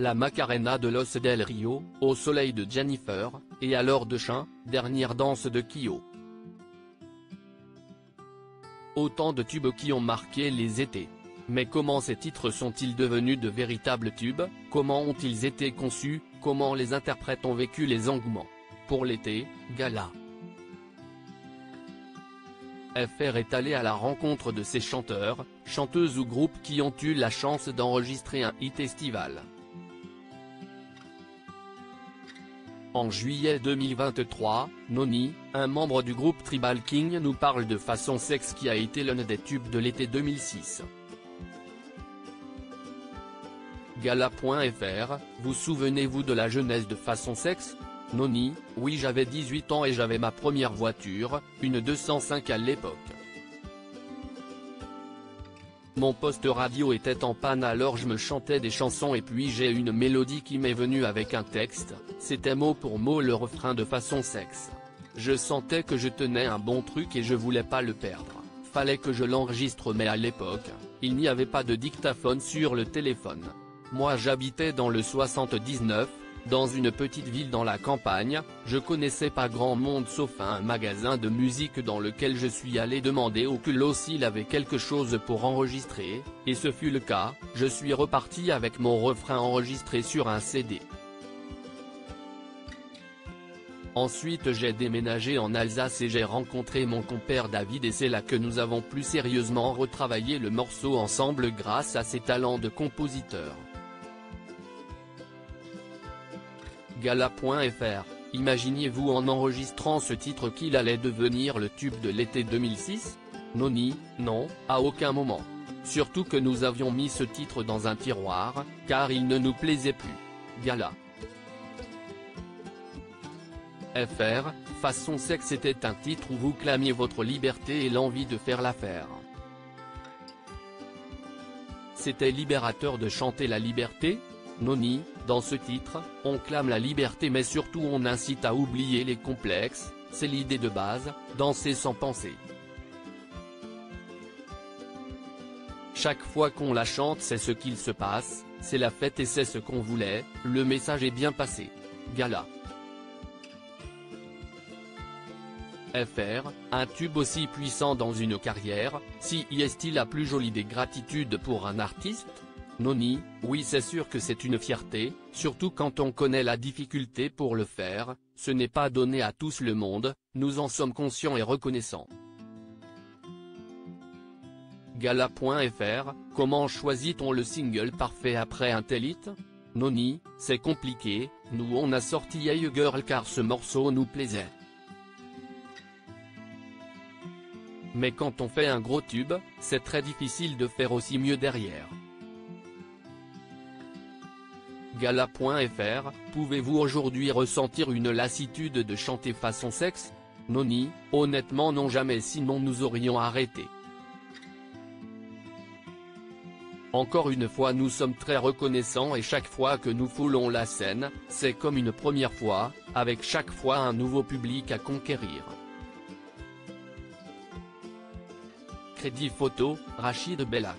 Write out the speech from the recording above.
la Macarena de Los del Rio, Au soleil de Jennifer, et Alors de Chien, dernière danse de Kyo. Autant de tubes qui ont marqué les étés. Mais comment ces titres sont-ils devenus de véritables tubes, comment ont-ils été conçus, comment les interprètes ont vécu les engouements? Pour l'été, gala. FR est allé à la rencontre de ces chanteurs, chanteuses ou groupes qui ont eu la chance d'enregistrer un hit estival. En juillet 2023, Noni, un membre du groupe Tribal King, nous parle de Façon Sexe qui a été l'un des tubes de l'été 2006. Gala.fr, vous souvenez-vous de la jeunesse de Façon Sexe? Noni, oui, j'avais 18 ans et j'avais ma première voiture, une 205 à l'époque. Mon poste radio était en panne, alors je me chantais des chansons et puis j'ai une mélodie qui m'est venue avec un texte, c'était mot pour mot le refrain de Façon Sexe. Je sentais que je tenais un bon truc et je voulais pas le perdre, fallait que je l'enregistre, mais à l'époque, il n'y avait pas de dictaphone sur le téléphone. Moi j'habitais dans le 79, dans une petite ville dans la campagne, je connaissais pas grand monde sauf un magasin de musique dans lequel je suis allé demander au culot s'il avait quelque chose pour enregistrer, et ce fut le cas, je suis reparti avec mon refrain enregistré sur un CD. Ensuite j'ai déménagé en Alsace et j'ai rencontré mon compère David et c'est là que nous avons plus sérieusement retravaillé le morceau ensemble grâce à ses talents de compositeur. Gala.fr, imaginiez-vous en enregistrant ce titre qu'il allait devenir le tube de l'été 2006? Noni, non, à aucun moment. Surtout que nous avions mis ce titre dans un tiroir, car il ne nous plaisait plus. Gala. FR, Façon Sexe était un titre où vous clamiez votre liberté et l'envie de faire l'affaire. C'était libérateur de chanter la liberté? Noni, dans ce titre, on clame la liberté mais surtout on incite à oublier les complexes, c'est l'idée de base, danser sans penser. Chaque fois qu'on la chante c'est ce qu'il se passe, c'est la fête et c'est ce qu'on voulait, le message est bien passé. Gala. FR, un tube aussi puissant dans une carrière, si y est-il la plus jolie des gratitudes pour un artiste? Noni, oui, c'est sûr que c'est une fierté, surtout quand on connaît la difficulté pour le faire, ce n'est pas donné à tous le monde, nous en sommes conscients et reconnaissants. Gala.fr, comment choisit-on le single parfait après un tel hit? Noni, c'est compliqué, nous on a sorti Hey Girl car ce morceau nous plaisait. Mais quand on fait un gros tube, c'est très difficile de faire aussi mieux derrière. Gala.fr, pouvez-vous aujourd'hui ressentir une lassitude de chanter Façon Sexe? Noni, honnêtement non, jamais, sinon nous aurions arrêté. Encore une fois nous sommes très reconnaissants et chaque fois que nous foulons la scène, c'est comme une première fois, avec chaque fois un nouveau public à conquérir. Crédit photo, Rachid Bellac.